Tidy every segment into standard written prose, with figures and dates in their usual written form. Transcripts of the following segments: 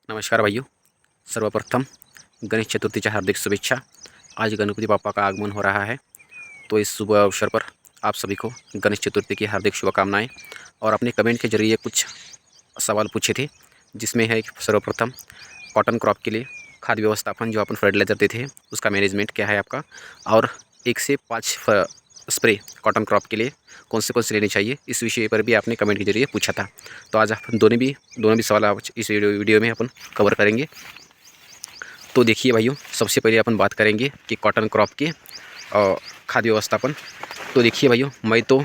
नमस्कार भाइयों। सर्वप्रथम गणेश चतुर्थी हार्दिक शुभेच्छा। आज गणपति बापा का आगमन हो रहा है, तो इस शुभ अवसर पर आप सभी को गणेश चतुर्थी की हार्दिक शुभकामनाएं। और अपने कमेंट के जरिए कुछ सवाल पूछे थे, जिसमें है सर्वप्रथम कॉटन क्रॉप के लिए खाद व्यवस्थापन जो अपन फर्टिलाइज़र देते हैं उसका मैनेजमेंट क्या है आपका, और 1 से 5 स्प्रे कॉटन क्रॉप के लिए कौन से लेने चाहिए, इस विषय पर भी आपने कमेंट के जरिए पूछा था। तो आज अपन दोनों भी सवाल आज इस वीडियो में अपन कवर करेंगे। तो देखिए भाइयों, सबसे पहले अपन बात करेंगे कि कॉटन क्रॉप के खाद्य व्यवस्थापन। तो देखिए भाइयों, मैं तो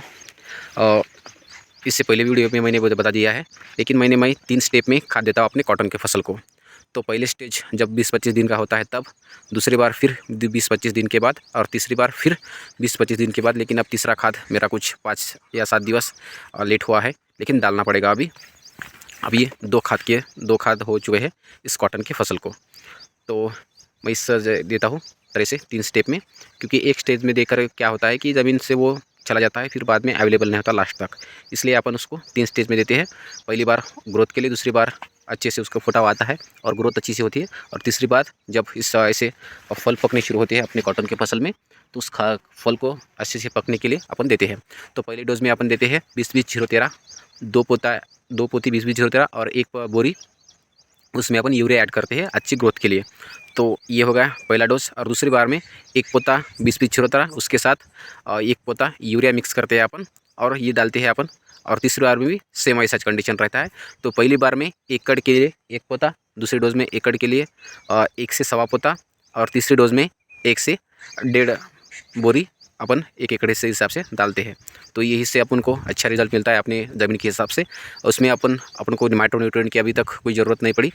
इससे पहले वीडियो में मैंने बता दिया है, लेकिन मैं 3 स्टेप में खाद देता हूँ अपने कॉटन के फसल को। तो पहले स्टेज जब 20-25 दिन का होता है तब, दूसरी बार फिर 20-25 दिन के बाद, और तीसरी बार फिर 20-25 दिन के बाद। लेकिन अब तीसरा खाद मेरा कुछ 5 या 7 दिवस लेट हुआ है, लेकिन डालना पड़ेगा अभी। अब ये दो खाद हो चुके हैं इस कॉटन के फसल को। तो मैं इस देता हूँ तरह से 3 स्टेप में, क्योंकि एक स्टेज में देकर क्या होता है कि ज़मीन से वो चला जाता है, फिर बाद में अवेलेबल नहीं होता लास्ट तक। इसलिए अपन उसको 3 स्टेज में देते हैं। पहली बार ग्रोथ के लिए, दूसरी बार अच्छे से उसका फुटाव आता है और ग्रोथ अच्छी से होती है, और तीसरी बार जब इस ऐसे फल पकने शुरू होते हैं अपने कॉटन के फसल में, तो उस फल को अच्छे से पकने के लिए अपन देते हैं। तो पहले डोज में अपन देते हैं 20-20-0-13, 2 पोती 20-20-0-13 और 1 बोरी उसमें अपन यूरिया ऐड करते हैं अच्छी ग्रोथ के लिए। तो ये हो गया पहला डोज। और दूसरी बार में 1 पोता 20-20-0-13 उसके साथ 1 पोता यूरिया मिक्स करते हैं अपन, और ये डालते हैं अपन। और तीसरी बार में भी सेम ऐसा कंडीशन रहता है। तो पहली बार में 1 एकड़ के लिए 1 पोता, दूसरी डोज में 1 एकड़ के लिए 1 से सवा पोता, और तीसरी डोज में 1 से 1.5 बोरी अपन 1 एकड़ से हिसाब से डालते हैं। तो ये इससे अपन को अच्छा रिजल्ट मिलता है अपने ज़मीन के हिसाब से। उसमें अपन को माइक्रो न्यूट्रिएंट की अभी तक कोई ज़रूरत नहीं पड़ी।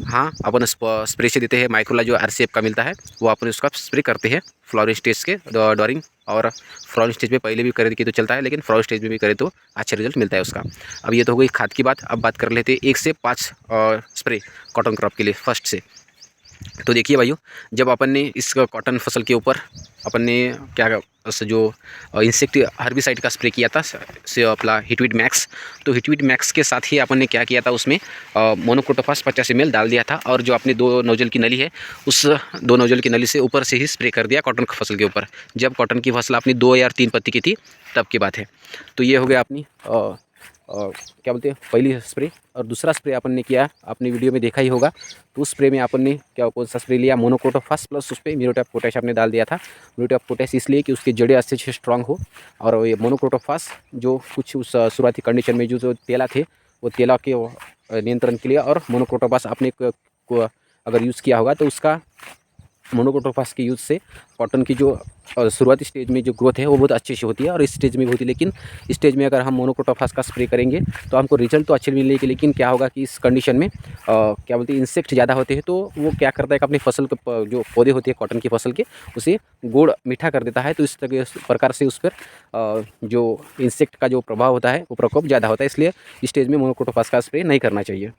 हाँ, अपन स्प्रे से देते हैं माइक्रोला जो RCF का मिलता है, वो अपन उसका स्प्रे करते हैं फ्लावरिंग स्टेज के डॉरिंग। और फ्लावरिंग स्टेज में पहले भी करे की तो चलता है, लेकिन फ्लावर स्टेज में भी करे तो अच्छा रिजल्ट मिलता है उसका। अब ये तो हो गई खाद की बात। अब बात कर लेते हैं 1 से 5 स्प्रे कॉटन क्रॉप के लिए फर्स्ट से। तो देखिए भाइयों, जब अपन ने इस कॉटन फसल के ऊपर अपन ने क्या जो इंसेक्ट हर्बिसाइड का स्प्रे किया था से अपना हिटवीड मैक्स, तो हिटवीड मैक्स के साथ ही अपन ने क्या किया था, उसमें मोनोक्रोटोफास 50 ml डाल दिया था। और जो अपनी 2 नोजल की नली है, उस 2 नोजल की नली से ऊपर से ही स्प्रे कर दिया कॉटन फसल के ऊपर, जब कॉटन की फसल अपनी 2 या 3 पत्ती की थी तब की बात है। तो ये हो गया अपनी क्या बोलते हैं पहली स्प्रे। और दूसरा स्प्रे अपन ने किया, आपने वीडियो में देखा ही होगा। तो उस स्प्रे में अपन ने कौन सा स्प्रे लिया, मोनोक्रोटोफास प्लस उस पर म्यूरेट ऑफ पोटैश आपने डाल दिया था। म्यूरेट ऑफ पोटैश इसलिए कि उसकी जड़ें अच्छे से स्ट्रांग हो। और ये मोनोक्रोटोफास जो कुछ उस शुरुआती कंडीशन में जो तेला थे, वो तेला के नियंत्रण के लिए। और मोनोक्रोटोफास आपने को अगर यूज़ किया होगा तो उसका मोनोक्रोटोफास के यूज़ से कॉटन की जो शुरुआती स्टेज में जो ग्रोथ है वो बहुत अच्छे से होती है, और इस स्टेज में भी होती है। लेकिन इस स्टेज में अगर हम मोनोक्रोटोफास का स्प्रे करेंगे तो हमको रिजल्ट तो अच्छे मिलेंगे, लेकिन क्या होगा कि इस कंडीशन में क्या बोलते हैं इंसेक्ट ज़्यादा होते हैं, तो वो क्या करता है कि अपनी फसल के जो पौधे होते हैं कॉटन की फसल के, उसे गुड़ मीठा कर देता है। तो इस प्रकार से उस पर जो इंसेक्ट का जो प्रभाव होता है वो प्रकोप ज़्यादा होता है, इसलिए इस स्टेज में मोनोक्रोटोफास का स्प्रे नहीं करना चाहिए।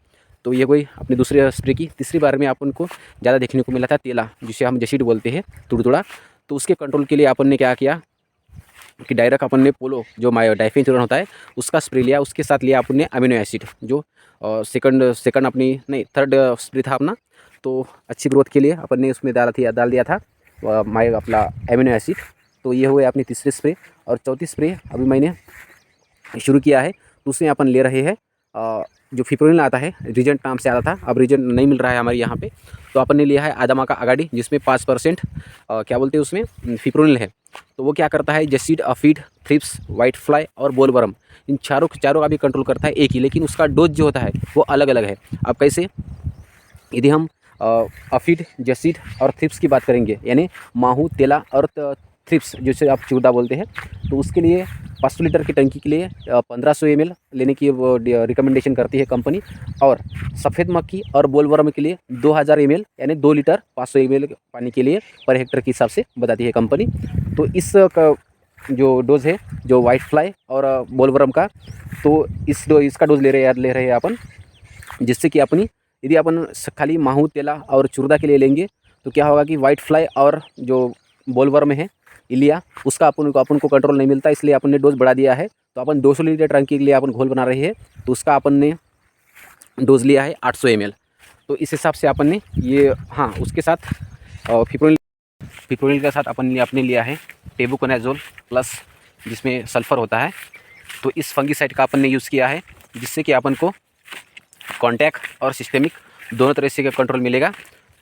तो ये कोई अपने दूसरे स्प्रे की। तीसरी बार में अपन को ज़्यादा देखने को मिला था तेला, जिसे हम जसीड बोलते हैं, तुड़तुड़ा। तो उसके कंट्रोल के लिए अपन ने क्या किया कि डायरेक्ट अपन ने पोलो जो डाइफेंचुरन होता है उसका स्प्रे लिया, उसके साथ लिया अपन ने अमीनो एसिड जो सेकंड अपनी नहीं थर्ड स्प्रे था अपना। तो अच्छी ग्रोथ के लिए अपन ने उसमें डाल दिया था अपना अमीनो एसिड। तो ये हो गया अपनी तीसरी स्प्रे। और चौथी स्प्रे अभी मैंने शुरू किया है, तो उसमें अपन ले रहे हैं जो फिप्रोनिल आता है, रीजेंट नाम से आता था, अब रीजेंट नहीं मिल रहा है हमारे यहाँ पे। तो अपन ने लिया है आदामा का अगाडी, जिसमें 5% क्या बोलते हैं उसमें फिप्रोनिल है। तो वो क्या करता है, जसीड, अफीड, थ्रिप्स, वाइट फ्लाई और बोलवर्म, इन चारों का भी कंट्रोल करता है एक ही, लेकिन उसका डोज जो होता है वो अलग अलग है। अब कैसे, यदि हम अफीड, जसीड और थ्रिप्स की बात करेंगे, यानी माहू, तेला और थ्रिप्स जिसे आप चूदा बोलते हैं, तो उसके लिए 500 लीटर की टंकी के लिए 1500 ml लेने की वो रिकमेंडेशन करती है कंपनी। और सफ़ेद मक्खी और बोलवर्म के लिए 2000 ml यानी 2 लीटर 500 ml पानी के लिए पर हेक्टर के हिसाब से बताती है कंपनी। तो इस का जो डोज़ है जो वाइट फ्लाई और बोलवर्म का, तो इसका डोज़ ले रहे हैं अपन, जिससे कि अपनी यदि अपन खाली माहू, तेला और चुर्दा के लिए लेंगे तो क्या होगा कि वाइट फ्लाई और जो बोलवर्म है इलिया, उसका अपन को कंट्रोल नहीं मिलता, इसलिए अपन ने डोज बढ़ा दिया है। तो अपन 200 लीटर टंकी के लिए अपन घोल बना रहे हैं, तो उसका अपन ने डोज लिया है 800 ml। तो इस हिसाब से अपन ने ये, हाँ उसके साथ फिप्रोनिल के साथ अपन ने अपने लिया है टेबुकोनाजोल प्लस, जिसमें सल्फ़र होता है। तो इस फंगीसाइड का अपन ने यूज़ किया है, जिससे कि अपन को कॉन्टैक्ट और सिस्टेमिक दोनों तरह से कंट्रोल मिलेगा।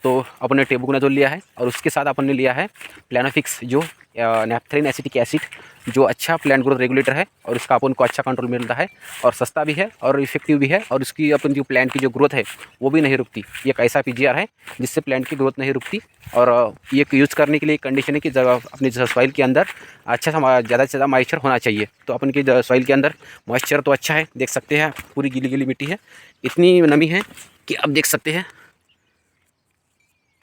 तो अपन ने टेबुकोनाजोल लिया है और उसके साथ अपन ने लिया है प्लानोफिक्स, जो नैप्थेलिन एसिटिक एसिड, जो अच्छा प्लांट ग्रोथ रेगुलेटर है और उसका अपन को अच्छा कंट्रोल मिलता है और सस्ता भी है और इफेक्टिव भी है, और उसकी अपन जो प्लांट की जो ग्रोथ है वो भी नहीं रुकती। ये एक ऐसा पीजीआर है जिससे प्लांट की ग्रोथ नहीं रुकती। और ये यूज़ करने के लिए कंडीशन है कि अपनी सॉइल के अंदर अच्छा सा ज़्यादा से ज़्यादा मॉइस्चर होना चाहिए। तो अपन की सॉइल के अंदर मॉइस्चर तो अच्छा है, देख सकते हैं पूरी गीली गीली मिट्टी है, इतनी नमी है कि आप देख सकते हैं,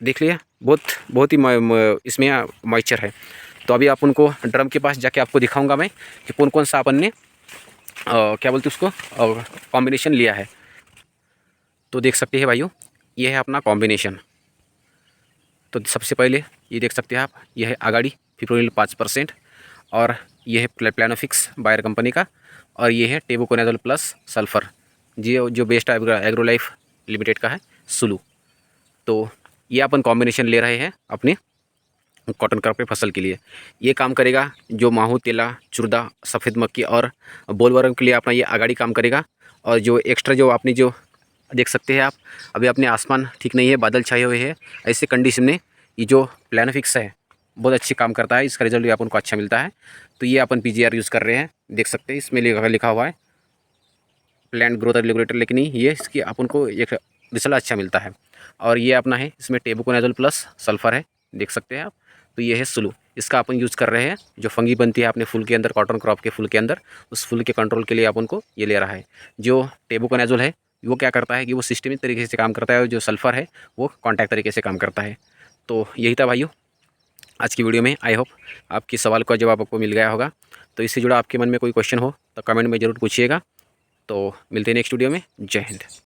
देख लिया, बहुत ही इसमें मॉइस्चर है। तो अभी आप उनको ड्रम के पास जाके आपको दिखाऊंगा मैं कि कौन कौन सा अपन ने क्या बोलते उसको कॉम्बिनेशन लिया है। तो देख सकते हैं भाइयों, ये है अपना कॉम्बिनेशन। तो सबसे पहले ये देख सकते हैं आप, ये है आगाड़ी फिप्रोनिल 5%, और ये है प्लानोफिक्स बायर कंपनी का, और ये है टेबुकोनाजोल प्लस सल्फ़र, जो बेस्ट एग्रोलाइफ लिमिटेड का है, सुलू। तो ये अपन कॉम्बिनेशन ले रहे हैं अपने कॉटन क्रॉप पे फसल के लिए। ये काम करेगा जो माहू, तेला, चुर्दा, सफ़ेद मक्खी और बोलवर्म के लिए अपना ये आगाड़ी काम करेगा। और जो एक्स्ट्रा जो आपने जो देख सकते हैं आप, अभी अपने आसमान ठीक नहीं है, बादल छाए हुए हैं, ऐसे कंडीशन में ये जो प्लानोफिक्स है बहुत अच्छी काम करता है, इसका रिजल्ट भी अपन को अच्छा मिलता है। तो ये अपन पीजीआर यूज़ कर रहे हैं, देख सकते हैं इसमें लिखा हुआ है प्लांट ग्रोथ रेगुलेटर, लेकिन ये इसकी अपन को एक रिजल्ट अच्छा मिलता है। और ये अपना है, इसमें टेबुकोनाजोल प्लस सल्फ़र है, देख सकते हैं आप। तो ये है सुलू, इसका अपन यूज़ कर रहे हैं। जो फंगी बनती है अपने फूल के अंदर, कॉटन क्रॉप के फूल के अंदर, उस फूल के कंट्रोल के लिए अपन को ये ले रहा है। जो टेबुकोनाजोल है वो क्या करता है कि वो सिस्टमिक तरीके से काम करता है, और जो सल्फ़र है वो कॉन्टैक्ट तरीके से काम करता है। तो यही था भाइयों आज की वीडियो में। आई होप आपके सवाल का जवाब आपको मिल गया होगा। तो इससे जुड़ा आपके मन में कोई क्वेश्चन हो तो कमेंट में ज़रूर पूछिएगा। तो मिलते हैं नेक्स्ट वीडियो में। जय हिंद।